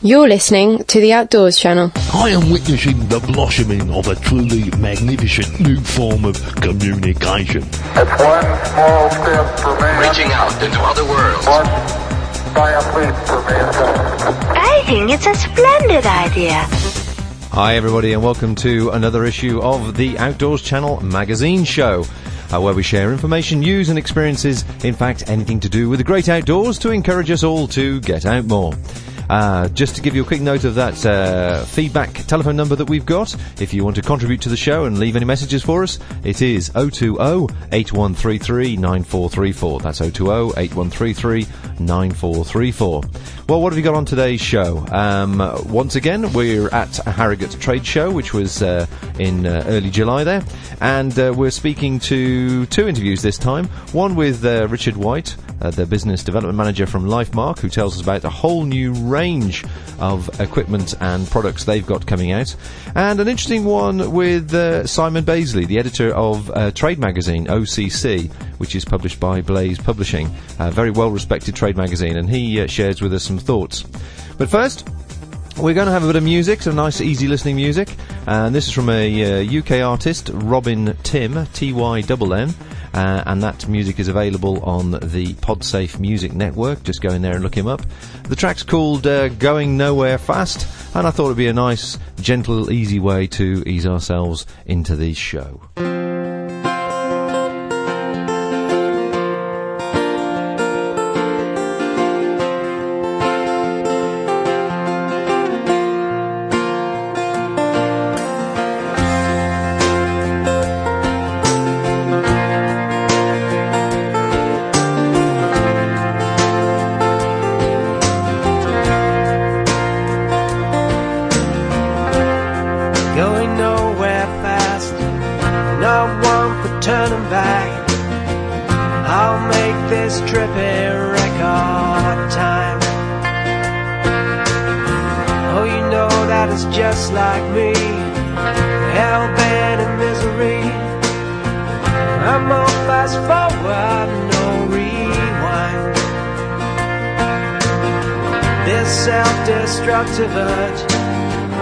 You're listening to the Outdoors Channel. I am witnessing the blossoming of a truly magnificent new form of communication. It's one small step for man. Reaching out into other worlds. One giant leap for mankind. I think it's a splendid idea. Hi everybody and welcome to another issue of the Outdoors Channel magazine show, where we share information, news and experiences, in fact anything to do with the great outdoors to encourage us all to get out more. Just to give you a quick note of that feedback telephone number that we've got, if you want to contribute to the show and leave any messages for us, it is 020-8133-9434. That's 020-8133-9434. Well, what have we got on today's show? Once again, we're at a Harrogate Trade Show, which was in early July there, and we're speaking to two interviews this time. One with Richard White, the Business Development Manager from Lifemarque, who tells us about a whole new range of equipment and products they've got coming out, and an interesting one with Simon Baisley, the editor of Trade Magazine, OCC, which is published by Blaze Publishing, a very well-respected trade magazine, and he shares with us some thoughts. But first, we're going to have a bit of music, some nice easy listening music, and this is from a UK artist, Robin Tim, T-Y-N-N, and that music is available on the Podsafe Music Network. Just go in there and look him up. The track's called Going Nowhere Fast, and I thought it'd be a nice, gentle, easy way to ease ourselves into the show. Self-destructive urge,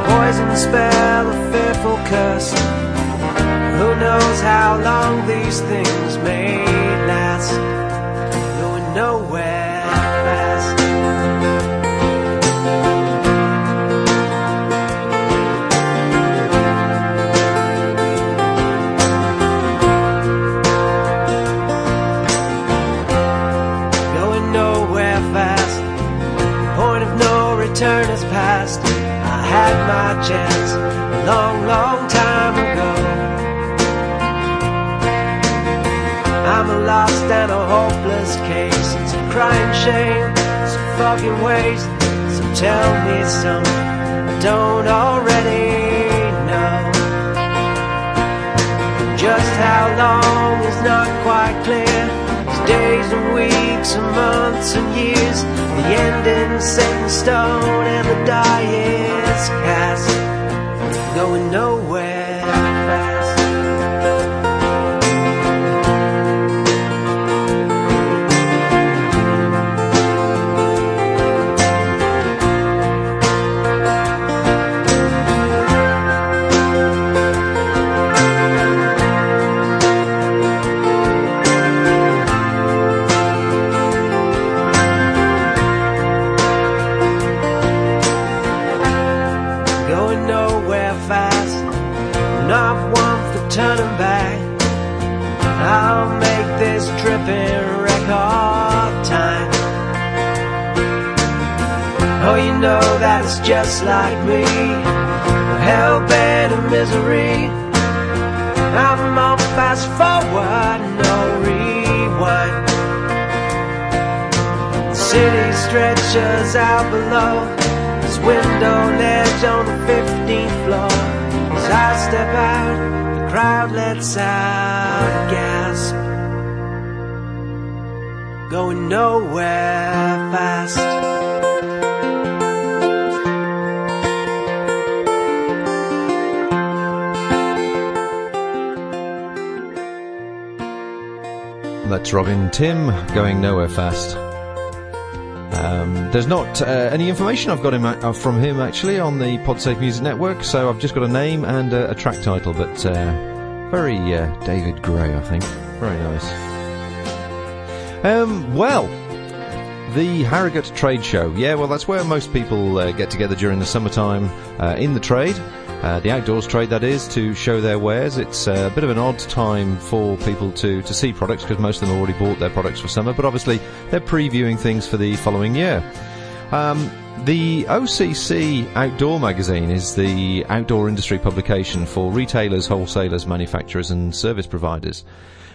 poison spell, a fearful curse. Who knows how long these things may last? Going nowhere fast. Going nowhere fast. Point of no return has passed. I had my chance a long, long time ago. I'm a lost and a hopeless case. It's a crying shame, it's a fucking waste. So tell me something I don't already know. Just how long is not quite clear. It's days and weeks and months and years. The ending's set in stone and the die is cast. Going nowhere fast. Turning back, I'll make this trip in record time. Oh, you know that it's just like me, hell-bent in misery. I'm on fast forward, no rewind. The city stretches out below, this window ledge on the 15th floor. As I step out, crowd lets out a gasp. Going nowhere fast. That's Robin Tim, Going Nowhere Fast. There's not any information I've got from him actually on the PodSafe Music Network, so I've just got a name and a track title, but very David Gray, I think. Very nice. Well, the Harrogate Trade Show. Yeah, well, that's where most people get together during the summertime in the trade. The outdoors trade, that is, to show their wares. It's a bit of an odd time for people to see products, because most of them have already bought their products for summer, but obviously they're previewing things for the following year. The OCC Outdoor Magazine is the outdoor industry publication for retailers, wholesalers, manufacturers and service providers.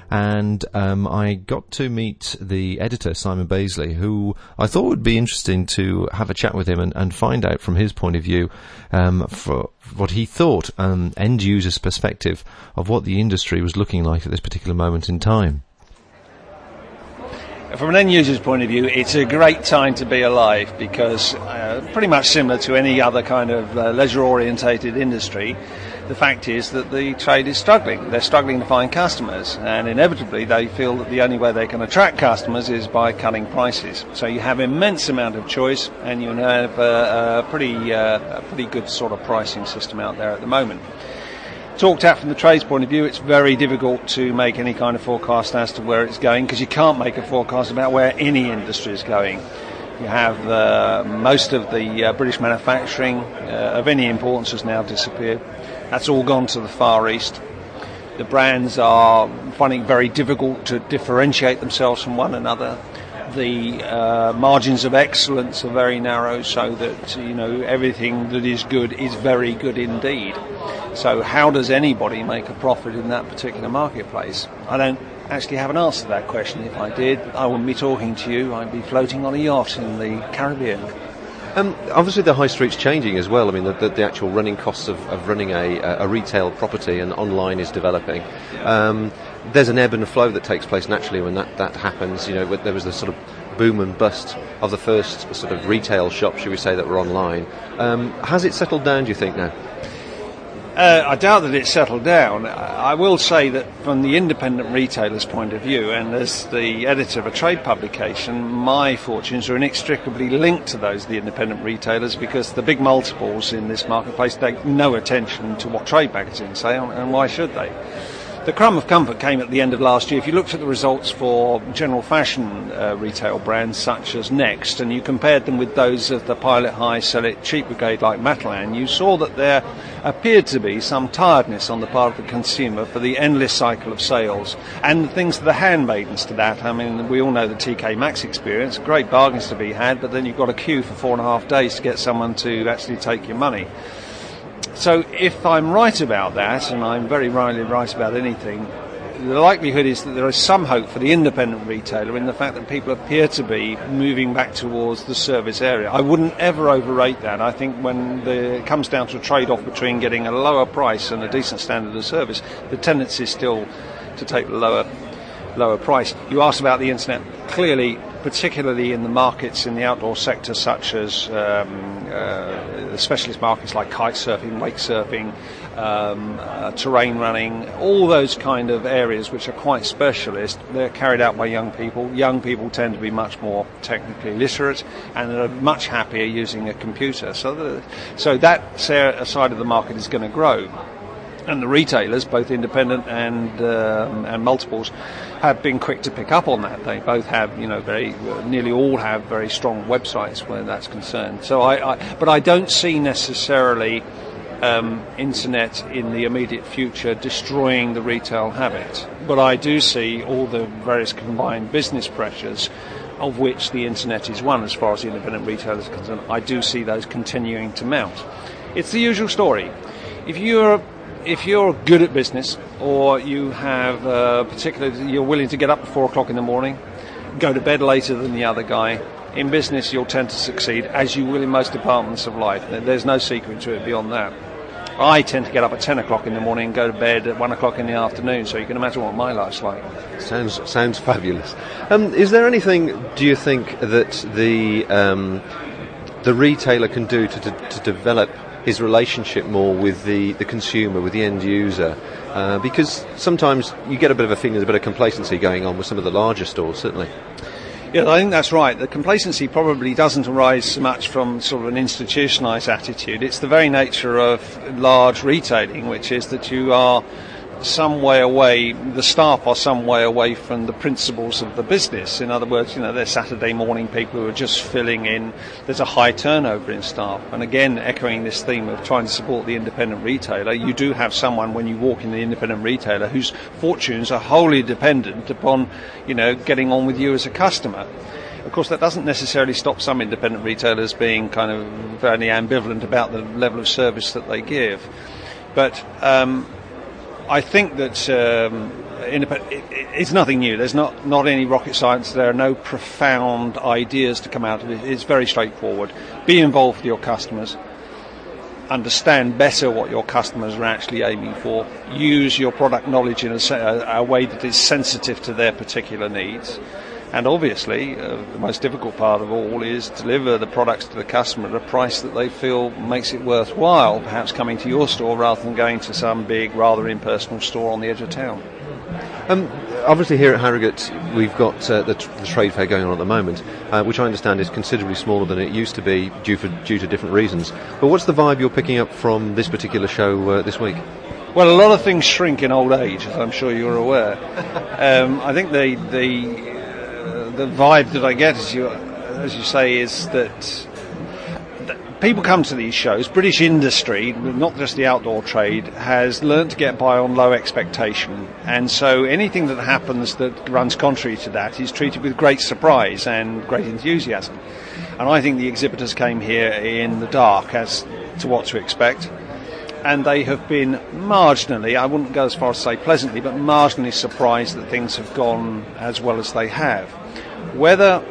And I got to meet the editor, Simon Baisley, who I thought would be interesting to have a chat with him and find out from his point of view for what he thought, end user's perspective of what the industry was looking like at this particular moment in time. From an end user's point of view, it's a great time to be alive, because pretty much similar to any other kind of leisure-orientated industry, the fact is that the trade is struggling. They're struggling to find customers, and inevitably they feel that the only way they can attract customers is by cutting prices. So you have immense amount of choice, and you have a pretty good sort of pricing system out there at the moment. Talked out from the trade's point of view, it's very difficult to make any kind of forecast as to where it's going, because you can't make a forecast about where any industry is going. You have most of the British manufacturing of any importance has now disappeared. That's all gone to the Far East. The brands are finding it very difficult to differentiate themselves from one another. The margins of excellence are very narrow, so that everything that is good is very good indeed. So how does anybody make a profit in that particular marketplace? I don't actually have an answer to that question. If I did, I wouldn't be talking to you. I'd be floating on a yacht in the Caribbean. Obviously the high street's changing as well. I mean, the actual running costs of running a retail property and online is developing. There's an ebb and flow that takes place naturally when that happens. There was the sort of boom and bust of the first sort of retail shops, should we say, that were online. Has it settled down, do you think, now? I doubt that it's settled down. I will say that from the independent retailer's point of view, and as the editor of a trade publication, my fortunes are inextricably linked to those of the independent retailers, because the big multiples in this marketplace take no attention to what trade magazines say, and why should they? The crumb of comfort came at the end of last year. If you looked at the results for general fashion retail brands such as Next, and you compared them with those of the Pilot High, Sell It, Cheap Brigade like Matalan, you saw that there appeared to be some tiredness on the part of the consumer for the endless cycle of sales, and the things that are handmaidens to that. I mean, we all know the TK Maxx experience, great bargains to be had, but then you've got a queue for 4.5 days to get someone to actually take your money. So if I'm right about that, and I'm very rarely right about anything, the likelihood is that there is some hope for the independent retailer in the fact that people appear to be moving back towards the service area. I wouldn't ever overrate that. I think when it comes down to a trade-off between getting a lower price and a decent standard of service, the tendency is still to take the lower price. You asked about the internet. Clearly, particularly in the markets in the outdoor sector, such as the specialist markets like kite surfing, wake surfing, terrain running, all those kind of areas which are quite specialist, they're carried out by young people. Young people tend to be much more technically literate and are much happier using a computer. So that side of the market is going to grow. And the retailers, both independent and multiples, have been quick to pick up on that. They both have, nearly all have very strong websites where that's concerned. So but I don't see necessarily internet in the immediate future destroying the retail habit. But I do see all the various combined business pressures, of which the internet is one as far as the independent retailers are concerned. I do see those continuing to mount. It's the usual story. If you're good at business, or you have particularly you're willing to get up at 4 o'clock in the morning, go to bed later than the other guy, in business you'll tend to succeed, as you will in most departments of life. There's no secret to it beyond that. I tend to get up at 10 o'clock in the morning and go to bed at 1 o'clock in the afternoon, so you can imagine what my life's like. Sounds fabulous. Is there anything, do you think, that the retailer can do to develop his relationship more with the consumer, with the end user? Because sometimes you get a bit of a feeling there's a bit of complacency going on with some of the larger stores, certainly. Yeah, I think that's right. The complacency probably doesn't arise so much from sort of an institutionalised attitude. It's the very nature of large retailing, which is that you are some way away, the staff are some way away from the principles of the business. In other words, they're Saturday morning people who are just filling in. There's a high turnover in staff. And again, echoing this theme of trying to support the independent retailer, you do have someone when you walk in the independent retailer whose fortunes are wholly dependent upon, getting on with you as a customer. Of course, that doesn't necessarily stop some independent retailers being kind of very ambivalent about the level of service that they give. But I think that it's nothing new. There's not any rocket science. There are no profound ideas to come out of it. It's very straightforward. Be involved with your customers. Understand better what your customers are actually aiming for. Use your product knowledge in a way that is sensitive to their particular needs. And obviously, the most difficult part of all is deliver the products to the customer at a price that they feel makes it worthwhile, perhaps coming to your store rather than going to some big, rather impersonal store on the edge of town. Obviously here at Harrogate we've got the trade fair going on at the moment, which I understand is considerably smaller than it used to be due to different reasons. But what's the vibe you're picking up from this particular show this week? Well, a lot of things shrink in old age, as I'm sure you're aware. I think the vibe that I get, as you say, is that people come to these shows. British industry, not just the outdoor trade, has learnt to get by on low expectation, and so anything that happens that runs contrary to that is treated with great surprise and great enthusiasm. And I think the exhibitors came here in the dark as to what to expect, and they have been marginally, I wouldn't go as far as to say pleasantly, but marginally surprised that things have gone as well as they have. Whether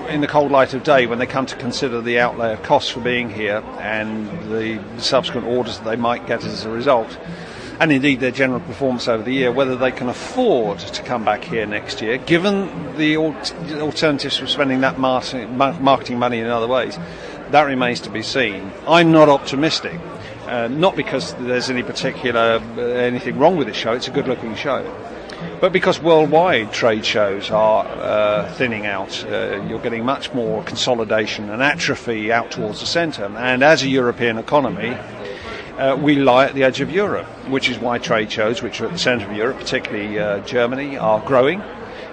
in the cold light of day, when they come to consider the outlay of costs for being here and the subsequent orders that they might get as a result, and indeed their general performance over the year, whether they can afford to come back here next year, given the alternatives for spending that marketing money in other ways, that remains to be seen. I'm not optimistic, not because there's anything wrong with this show. It's a good-looking show. But because worldwide trade shows are thinning out, you're getting much more consolidation and atrophy out towards the centre. And as a European economy, we lie at the edge of Europe, which is why trade shows, which are at the centre of Europe, particularly Germany, are growing,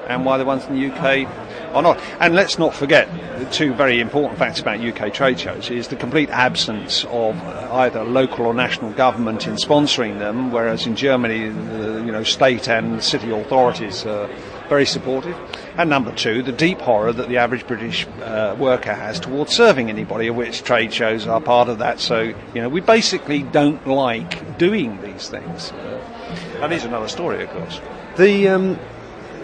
and why the ones in the UK are not. And let's not forget the two very important facts about UK trade shows is the complete absence of either local or national government in sponsoring them, whereas in Germany, the state and city authorities are very supportive. And number two, the deep horror that the average British worker has towards serving anybody, of which trade shows are part of that. So, we basically don't like doing these things. That is another story, of course.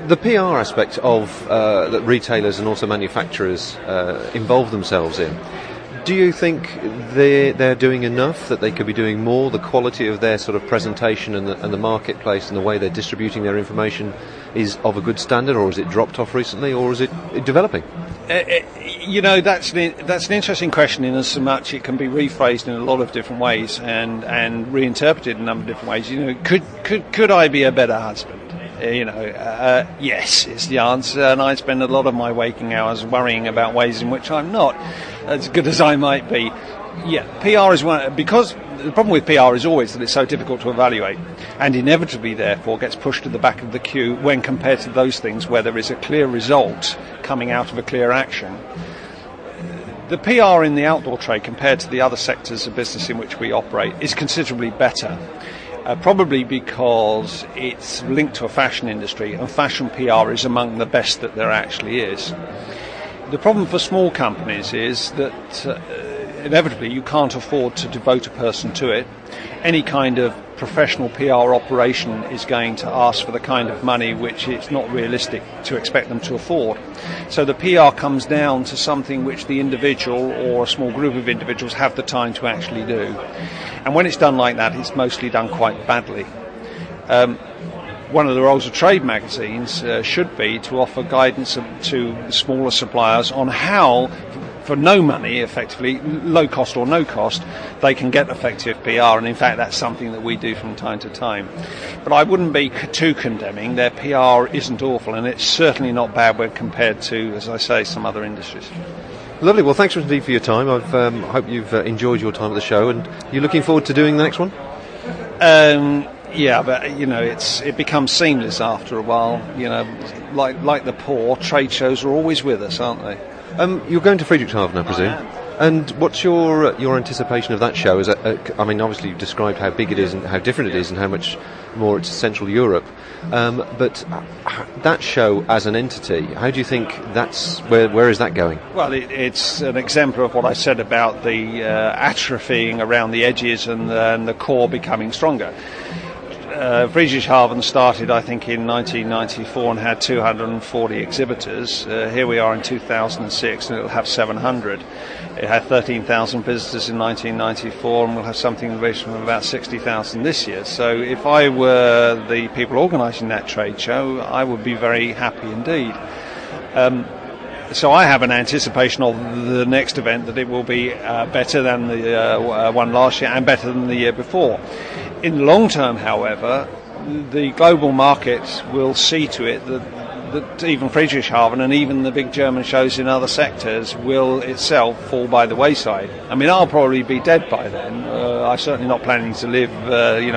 The PR aspect of that retailers and also manufacturers involve themselves in, do you think they're doing enough, that they could be doing more? The quality of their sort of presentation and the marketplace and the way they're distributing their information is of a good standard, or has it dropped off recently, or is it developing? That's an interesting question in as much it can be rephrased in a lot of different ways and reinterpreted in a number of different ways. Could I be a better husband? Yes is the answer, and I spend a lot of my waking hours worrying about ways in which I'm not as good as I might be. Yeah, PR is one, because the problem with PR is always that it's so difficult to evaluate, and inevitably therefore gets pushed to the back of the queue when compared to those things where there is a clear result coming out of a clear action. The PR in the outdoor trade compared to the other sectors of business in which we operate is considerably better. Probably because it's linked to a fashion industry, and fashion PR is among the best that there actually is. The problem for small companies is that inevitably you can't afford to devote a person to it. Any kind of professional PR operation is going to ask for the kind of money which it's not realistic to expect them to afford. So the PR comes down to something which the individual or a small group of individuals have the time to actually do. And when it's done like that, it's mostly done quite badly. One of the roles of trade magazines should be to offer guidance to the smaller suppliers on how for no money, effectively, low cost or no cost, they can get effective PR, and in fact that's something that we do from time to time. But I wouldn't be too condemning. Their PR isn't awful, and it's certainly not bad when compared to, as I say, some other industries. Lovely. Well, thanks indeed for your time. I hope you've enjoyed your time at the show, and you're looking forward to doing the next one? Yeah, but it becomes seamless after a while. Like the poor, trade shows are always with us, aren't they? You're going to Friedrichshafen, I presume. And what's your anticipation of that show? I mean, obviously you've described how big it is and how different it is and how much more it's Central Europe. But that show as an entity, how do you think where is that going? Well, it's an exemplar of what I said about the atrophying around the edges and the core becoming stronger. Friedrichshafen started, I think, in 1994 and had 240 exhibitors. Here we are in 2006 and it'll have 700. It had 13,000 visitors in 1994 and we'll have something in the region of about 60,000 this year. So if I were the people organising that trade show, I would be very happy indeed. So I have an anticipation of the next event that it will be better than the one last year and better than the year before. In the long term, however, the global market will see to it that even Friedrichshafen and even the big German shows in other sectors will itself fall by the wayside. I mean, I'll probably be dead by then. I'm certainly not planning to live,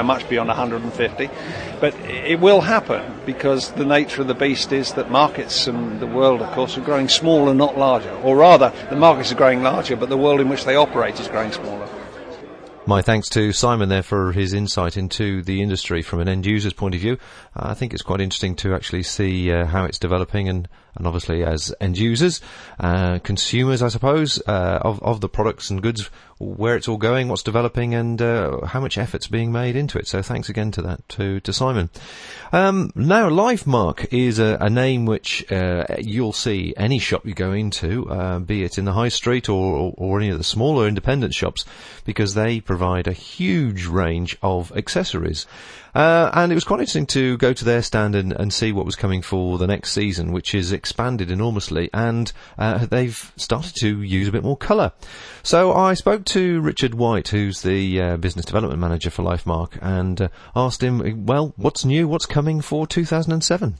much beyond 150. But it will happen because the nature of the beast is that markets and the world, of course, are growing smaller, not larger. Or rather, the markets are growing larger, but the world in which they operate is growing smaller. My thanks to Simon there for his insight into the industry from an end user's point of view. I think it's quite interesting to actually see how it's developing and obviously as end users, consumers, I suppose, of the products and goods, where it's all going, what's developing and how much effort's being made into it. So thanks again to that, to Simon. Now, Lifemarque is a name which you'll see any shop you go into, be it in the high street or any of the smaller independent shops, because they provide a huge range of accessories. And it was quite interesting to go to their stand and see what was coming for the next season, which is expanded enormously, and they've started to use a bit more colour. So I spoke to Richard White, who's the business development manager for Lifemarque, and asked him, well, what's new, what's coming for 2007?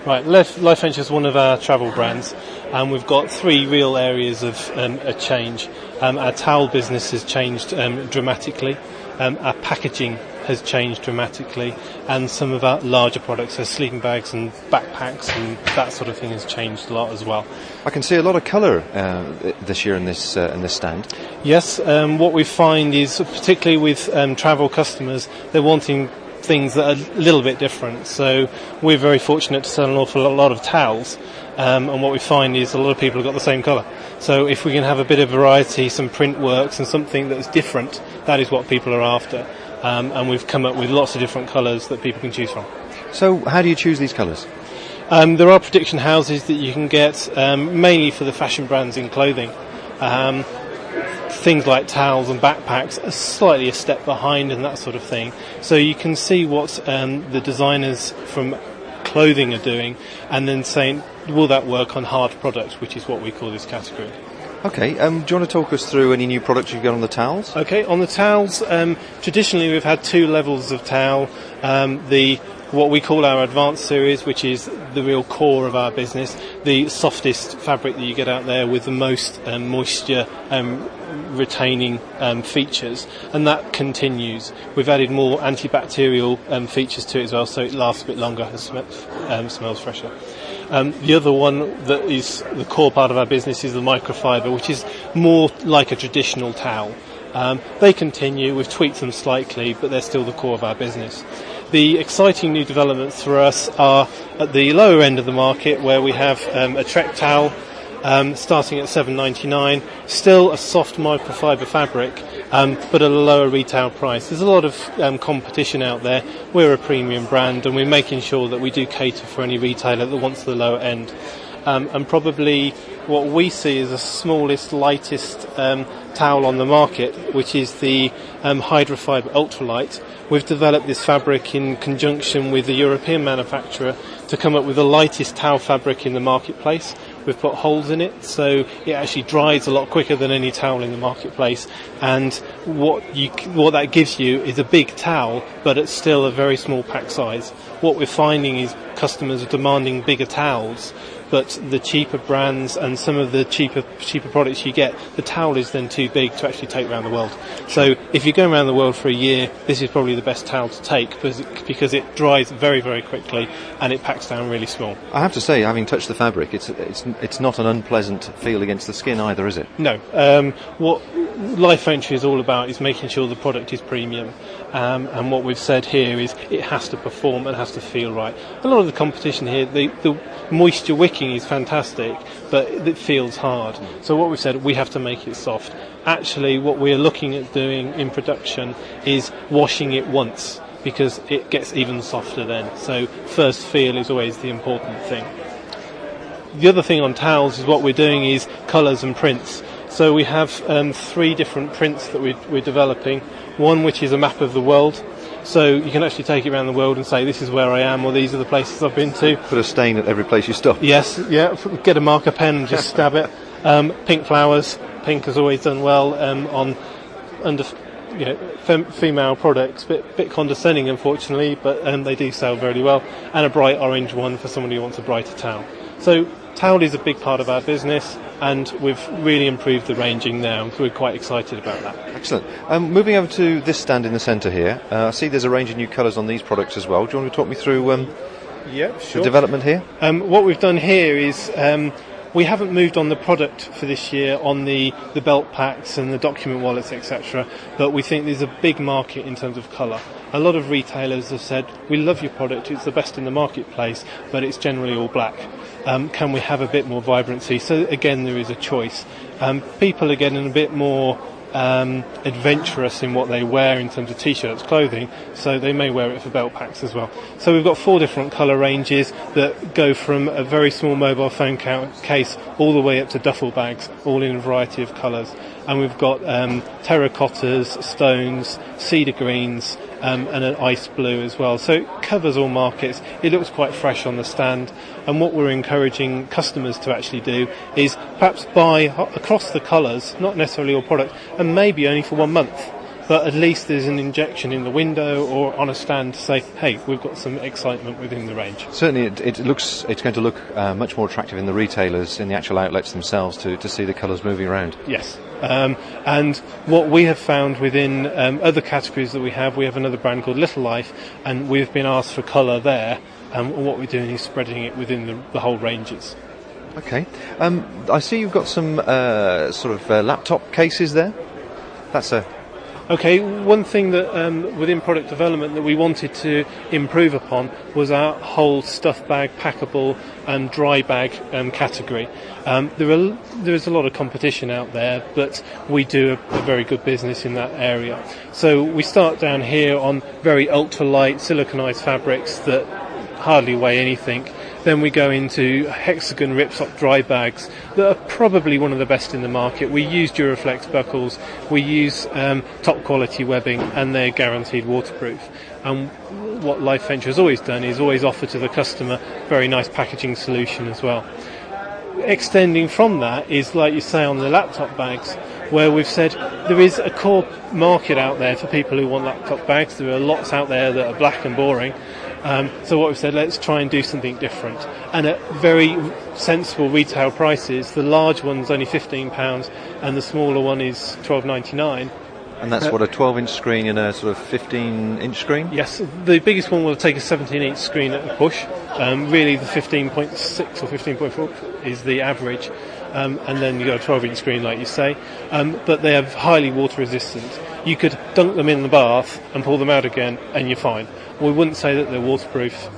Right, Life Venture is one of our travel brands, and we've got three real areas of a change. Our towel business has changed dramatically. Our packaging has changed dramatically, and some of our larger products, so sleeping bags and backpacks and that sort of thing, has changed a lot as well. I can see a lot of colour this year in this stand. Yes, what we find is, particularly with travel customers, they're wanting things that are a little bit different. So we're very fortunate to sell an awful lot of towels, and what we find is a lot of people have got the same colour. So if we can have a bit of variety, some print works and something that's different, that is what people are after. And we've come up with lots of different colours that people can choose from. So how do you choose these colours? There are prediction houses that you can get, mainly for the fashion brands in clothing. Things like towels and backpacks are slightly a step behind and that sort of thing. So you can see what the designers from clothing are doing and then saying, will that work on hard products, which is what we call this category. Okay, do you want to talk us through any new products you've got on the towels? Okay, on the towels, traditionally we've had two levels of towel. What we call our advanced series, which is the real core of our business, the softest fabric that you get out there with the most moisture retaining features, and that continues. We've added more antibacterial features to it as well, so it lasts a bit longer and smells fresher. The other one that is the core part of our business is the microfiber, which is more like a traditional towel. They continue, we've tweaked them slightly, but they're still the core of our business. The exciting new developments for us are at the lower end of the market, where we have a Trek towel starting at $7.99, still a soft microfiber fabric, but at a lower retail price. There's a lot of competition out there. We're a premium brand, and we're making sure that we do cater for any retailer that wants the lower end. And probably what we see is the smallest, lightest towel on the market, which is the Hydrofiber Ultralight. We've developed this fabric in conjunction with the European manufacturer to come up with the lightest towel fabric in the marketplace. we've put holes in it, so it actually dries a lot quicker than any towel in the marketplace. And what that gives you is a big towel, but it's still a very small pack size. What we're finding is customers are demanding bigger towels, but the cheaper brands and some of the cheaper products you get, the towel is then too big to actually take around the world. So if you're going around the world for a year, this is probably the best towel to take because it dries very, very quickly and it packs down really small. I have to say, having touched the fabric, it's not an unpleasant feel against the skin either, is it? No. What Lifemarque is all about is making sure the product is premium. And what we've said here is it has to perform and has to feel right. A lot of the competition here, the moisture wicking is fantastic, but it feels hard. So what we've said, we have to make it soft. Actually, what we're looking at doing in production is washing it once, because it gets even softer then. So first feel is always the important thing. The other thing on towels is what we're doing is colours and prints. So we have 3 different prints that we're developing. One which is a map of the world. So you can actually take it around the world and say, this is where I am, or these are the places I've been to. Put a stain at every place you stop. Yes, yeah. Get a marker pen and just stab it. Pink flowers. Pink has always done well under female products. Bit condescending, unfortunately, but they do sell very well. And a bright orange one for somebody who wants a brighter towel. So towel is a big part of our business, and we've really improved the ranging now, so we're quite excited about that. Excellent. Moving over to this stand in the centre here, I see there's a range of new colours on these products as well. Do you want to talk me through sure. the development here? What we've done here is we haven't moved on the product for this year on the belt packs and the document wallets, etc., but we think there's a big market in terms of colour. A lot of retailers have said, we love your product, it's the best in the marketplace, but it's generally all black. Can we have a bit more vibrancy? So again, there is a choice. People are getting a bit more adventurous in what they wear in terms of t-shirts, clothing, so they may wear it for belt packs as well. So we've got 4 different colour ranges that go from a very small mobile phone case all the way up to duffel bags, all in a variety of colours. And we've got terracottas, stones, cedar greens, and an ice blue as well. So it covers all markets. It looks quite fresh on the stand. And what we're encouraging customers to actually do is perhaps buy across the colours, not necessarily all product, and maybe only for 1 month. But at least there's an injection in the window or on a stand to say, hey, we've got some excitement within the range. Certainly it's going to look much more attractive in the retailers, in the actual outlets themselves, to see the colours moving around. Yes. And what we have found within other categories that we have another brand called Little Life, and we've been asked for colour there, and what we're doing is spreading it within the whole ranges. Okay. I see you've got some laptop cases there. That's a... Okay, one thing that within product development that we wanted to improve upon was our whole stuff bag, packable and dry bag category. There is a lot of competition out there, but we do a very good business in that area. So we start down here on very ultralight siliconized fabrics that hardly weigh anything. Then we go into hexagon ripstop dry bags that are probably one of the best in the market. We use Duraflex buckles, we use top quality webbing, and they're guaranteed waterproof. And what Lifemarque has always done is always offer to the customer a very nice packaging solution as well. Extending from that is, like you say, on the laptop bags, where we've said there is a core market out there for people who want laptop bags. There are lots out there that are black and boring. So what we've said, let's try and do something different. And at very sensible retail prices, the large one's only £15 and the smaller one is £12.99. And that's what, a 12-inch screen and a sort of 15-inch screen? Yes, the biggest one will take a 17-inch screen at a push. Really the 15.6 or 15.4 is the average. And then you've got a 12-inch screen, like you say. But they are highly water resistant. You could dunk them in the bath and pull them out again and you're fine. We wouldn't say that they're waterproof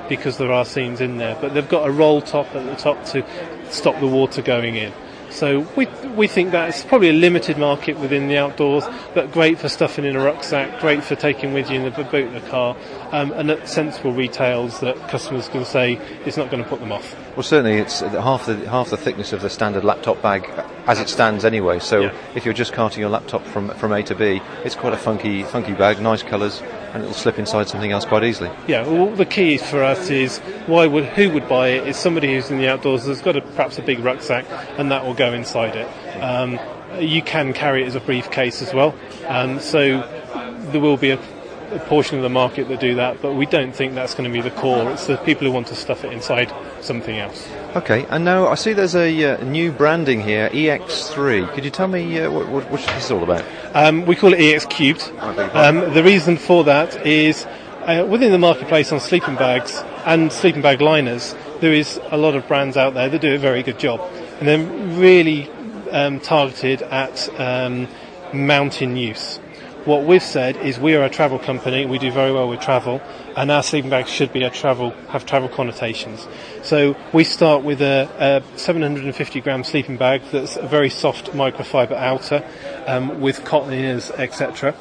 because there are seams in there, but they've got a roll top at the top to stop the water going in. So we think that's probably a limited market within the outdoors, but great for stuffing in a rucksack, great for taking with you in the boot of the car, and at sensible retails that customers can say it's not going to put them off. Well, certainly it's half the thickness of the standard laptop bag as it stands anyway. So Yeah. if you're just carting your laptop from A to B, it's quite a funky bag, nice colours, and it'll slip inside something else quite easily. Yeah, well, the key for us is who would buy it is somebody who's in the outdoors that's got perhaps a big rucksack, and that will go inside it. You can carry it as a briefcase as well, so there will be a portion of the market that do that, but we don't think that's going to be the core. It's the people who want to stuff it inside something else. Okay, and now I see there's a new branding here, EX3. Could you tell me what this is all about? We call it EX Cubed. The reason for that is within the marketplace on sleeping bags and sleeping bag liners, there is a lot of brands out there that do a very good job, and they're really targeted at mountain use. What we've said is we are a travel company, we do very well with travel, and our sleeping bags should be have travel connotations. So we start with a 750 gram sleeping bag that's a very soft microfiber outer with cotton inners, etc.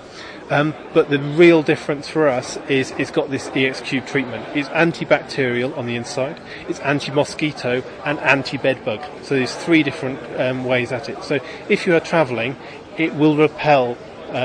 But the real difference for us is it's got this EX Cube treatment. It's antibacterial on the inside, it's anti-mosquito and anti-bed bug. So there's 3 different ways at it. So if you are travelling, it will repel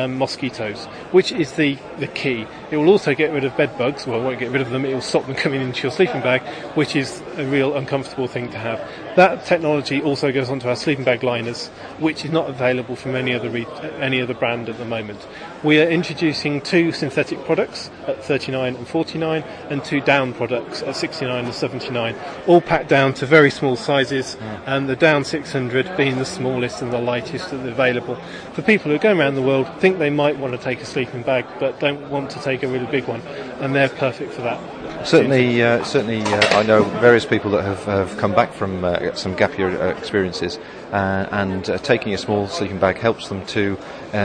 mosquitoes, which is the key. It will also get rid of bed bugs. Well, it won't get rid of them, it will stop them coming into your sleeping bag, which is a real uncomfortable thing to have. That technology also goes onto our sleeping bag liners, which is not available from any other brand at the moment. We are introducing 2 synthetic products at 39 and 49 and 2 down products at 69 and 79, all packed down to very small sizes, and the down 600 being the smallest and the lightest that's available. For people who go around the world, think they might want to take a sleeping bag but don't want to take a really big one, and they're perfect for that. Certainly, I know various people that have come back from some gap year experiences, and taking a small sleeping bag helps them to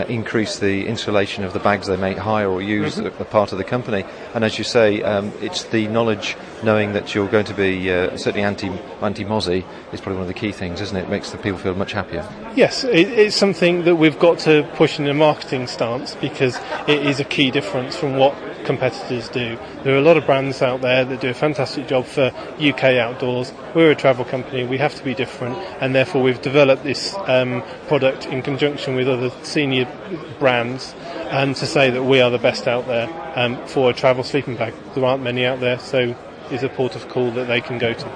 increase the insulation of the bags they may hire or use as part of the company. And as you say, it's the knowledge, knowing that you're going to be certainly anti-mozzie is probably one of the key things, isn't it? It makes the people feel much happier. Yes, it's something that we've got to push in a marketing stance, because it is a key difference from what competitors do. There are a lot of brands out there that do a fantastic job for UK outdoors. We're a travel company, we have to be different, and therefore we've developed this product in conjunction with other senior brands, and to say that we are the best out there for a travel sleeping bag. There aren't many out there, so it's a port of call that they can go to.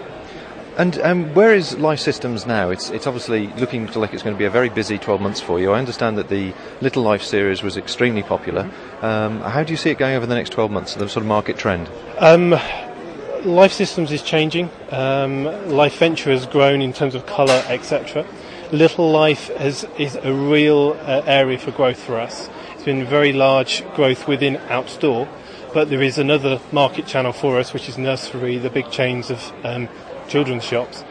And where is Life Systems now? It's obviously looking like it's going to be a very busy 12 months for you. I understand that the Little Life series was extremely popular. How do you see it going over the next 12 months, the sort of market trend? Life Systems is changing. Life Venture has grown in terms of colour, etc. Little Life is a real area for growth for us. It's been very large growth within outdoor, but there is another market channel for us, which is nursery, the big chains of children's shops,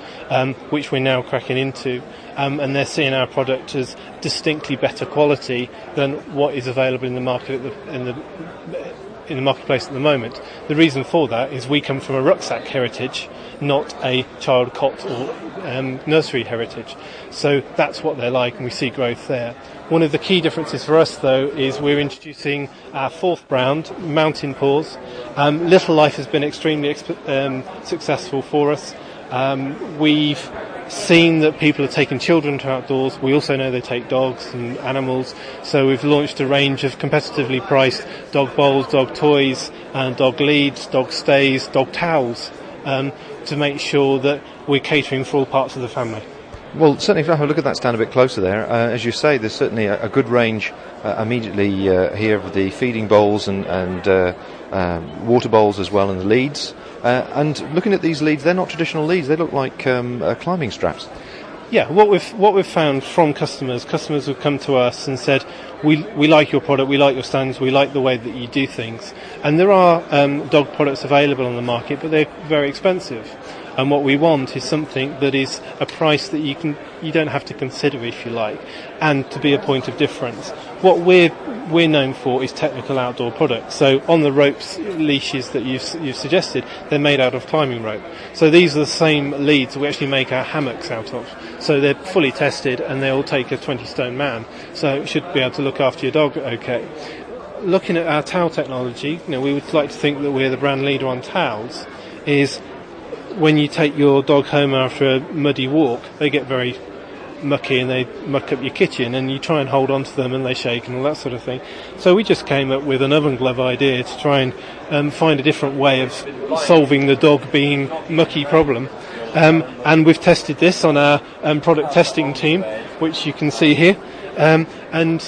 which we're now cracking into, and they're seeing our product as distinctly better quality than what is available in the market in the marketplace at the moment. The reason for that is we come from a rucksack heritage, not a child cot or nursery heritage. So that's what they're like, and we see growth there. One of the key differences for us, though, is we're introducing our 4th brand, Mountain Paws. Little Life has been extremely successful for us. We've seen that people are taking children to outdoors. We also know they take dogs and animals, so we've launched a range of competitively priced dog bowls, dog toys, and dog leads, dog stays, dog towels, to make sure that we're catering for all parts of the family. Well, certainly if I have a look at that stand a bit closer there, as you say, there's certainly a good range immediately here of the feeding bowls and water bowls as well, and the leads. And looking at these leads, they're not traditional leads, they look like climbing straps. Yeah, what we've found from customers have come to us and said, we like your product, we like your stands, we like the way that you do things. And there are dog products available on the market, but they're very expensive. And what we want is something that is a price that you don't have to consider, if you like, and to be a point of difference. What we're known for is technical outdoor products. So on the ropes leashes that you've suggested, they're made out of climbing rope. So these are the same leads we actually make our hammocks out of. So they're fully tested, and they'll take a 20-stone man. So you should be able to look after your dog okay. Looking at our towel technology, we would like to think that we're the brand leader on towels, is when you take your dog home after a muddy walk, they get very mucky and they muck up your kitchen, and you try and hold on to them and they shake and all that sort of thing. So we just came up with an oven glove idea to try and find a different way of solving the dog being mucky problem. And we've tested this on our product testing team, which you can see here, and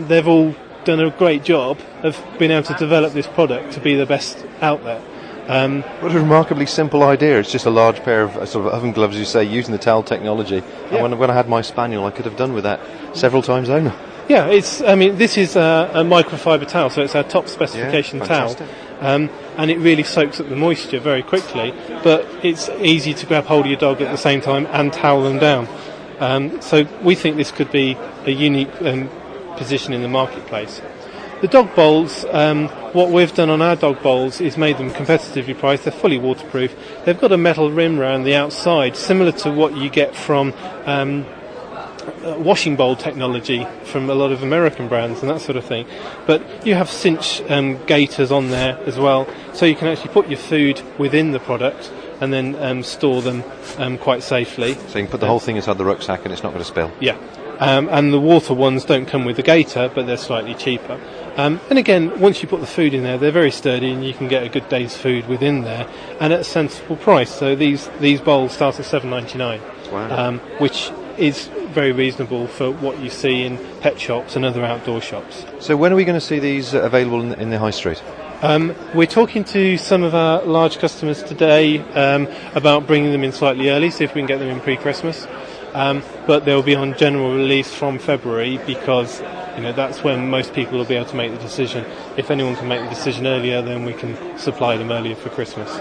they've all done a great job of being able to develop this product to be the best out there. What a remarkably simple idea. It's just a large pair of sort of oven gloves, as you say, using the towel technology. Yeah. And when I had my spaniel, I could have done with that several times over. Yeah, this is a microfiber towel, so it's our top specification towel. And it really soaks up the moisture very quickly, but it's easy to grab hold of your dog at the same time and towel them down. So we think this could be a unique position in the marketplace. The dog bowls, what we've done on our dog bowls is made them competitively priced. They're fully waterproof. They've got a metal rim around the outside, similar to what you get from washing bowl technology from a lot of American brands and that sort of thing. But you have cinch gaiters on there as well, so you can actually put your food within the product and then store them quite safely. So you can put the whole thing inside the rucksack and it's not going to spill. Yeah. And the water ones don't come with the gaiter, but they're slightly cheaper. And again, once you put the food in there, they're very sturdy and you can get a good day's food within there and at a sensible price. So these bowls start at $7.99, wow. Which is very reasonable for what you see in pet shops and other outdoor shops. So when are we going to see these available in the high street? We're talking to some of our large customers today about bringing them in slightly early, see if we can get them in pre-Christmas. But they'll be on general release from February because that's when most people will be able to make the decision. If anyone can make the decision earlier, then we can supply them earlier for Christmas.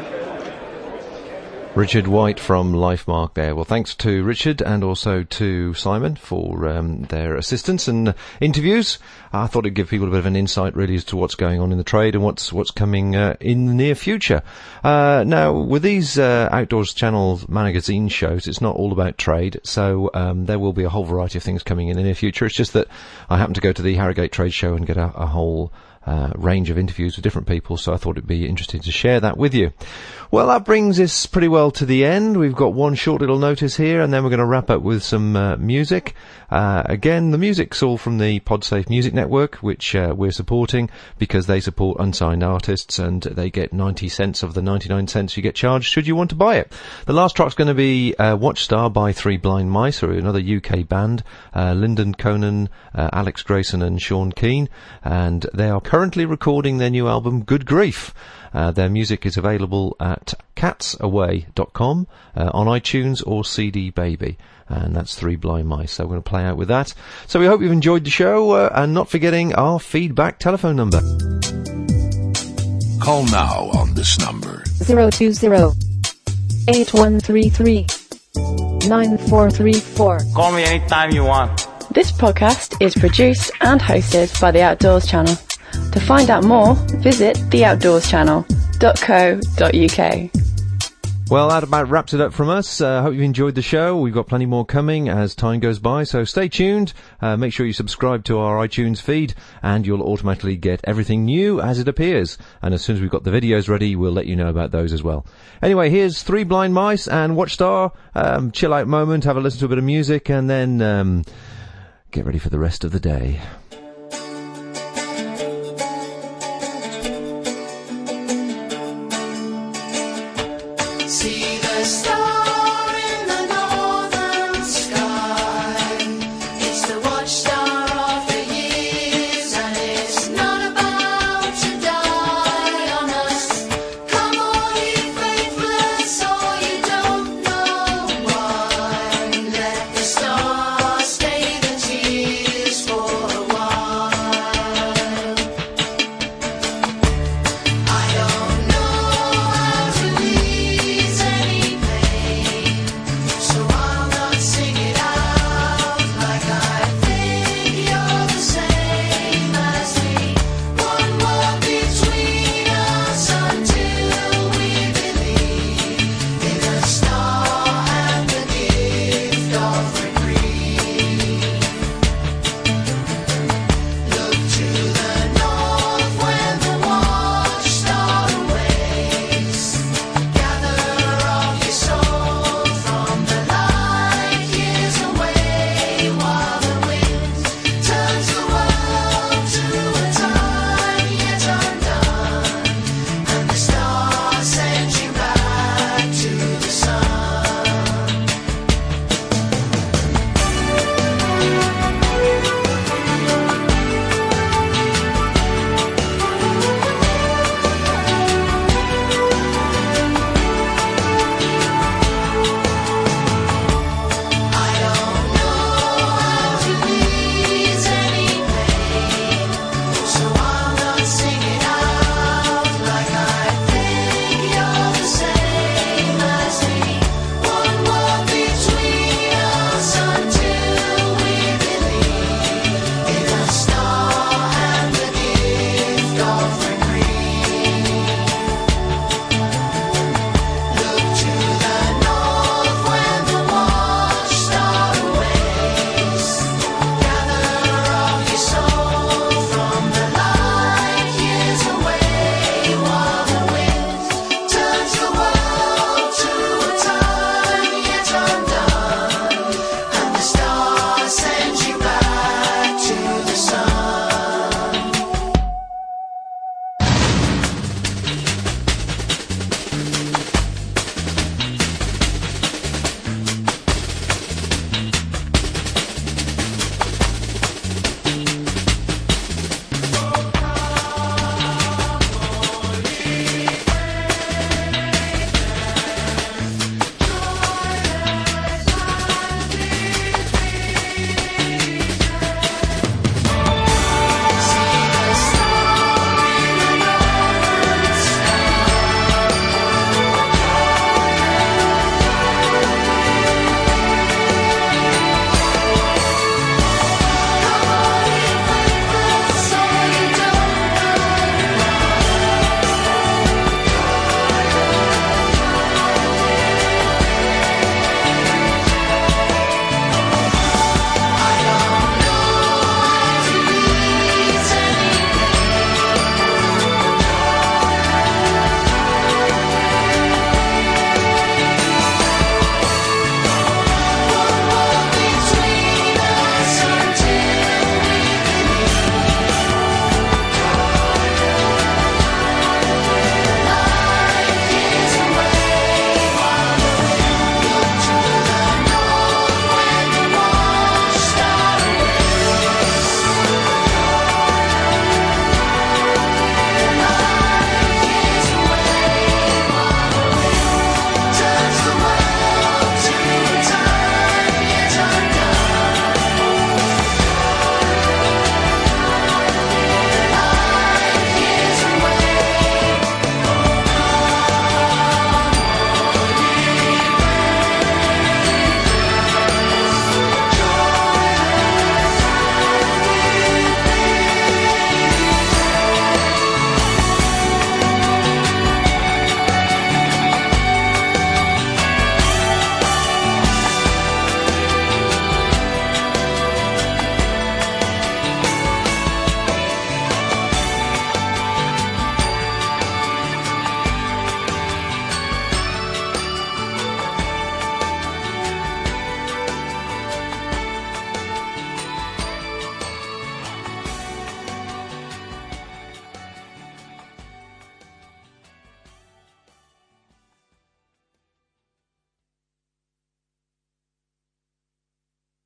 Richard White from Lifemarque there. Well, thanks to Richard and also to Simon for their assistance and interviews. I thought it'd give people a bit of an insight really as to what's going on in the trade and what's coming in the near future. Now, with these Outdoors Channel magazine shows, it's not all about trade, so there will be a whole variety of things coming in the near future. It's just that I happened to go to the Harrogate Trade Show and get a whole range of interviews with different people, so I thought it'd be interesting to share that with you. Well, that brings us pretty well to the end. We've got one short little notice here, and then we're going to wrap up with some music. Again, the music's all from the Podsafe Music Network, which we're supporting because they support unsigned artists, and they get 90 cents of the 99 cents you get charged should you want to buy it. The last track's going to be Watchstar by Three Blind Mice, or another UK band, Lyndon Conan, Alex Grayson and Sean Keane, and they are currently recording their new album, Good Grief. Their music is available at catsaway.com, on iTunes or CD Baby, and that's Three Blind Mice. So we're going to play out with that. So we hope you've enjoyed the show, and not forgetting our feedback telephone number. Call now on this number. 020-8133-9434. Call me anytime you want. This podcast is produced and hosted by the Outdoors Channel. To find out more, visit theoutdoorschannel.co.uk. Well, that about wraps it up from us. Hope you've enjoyed the show. We've got plenty more coming as time goes by, so stay tuned. Make sure you subscribe to our iTunes feed, and you'll automatically get everything new as it appears. And as soon as we've got the videos ready, we'll let you know about those as well. Anyway, here's Three Blind Mice and Watchstar. Chill out moment, have a listen to a bit of music, and then get ready for the rest of the day.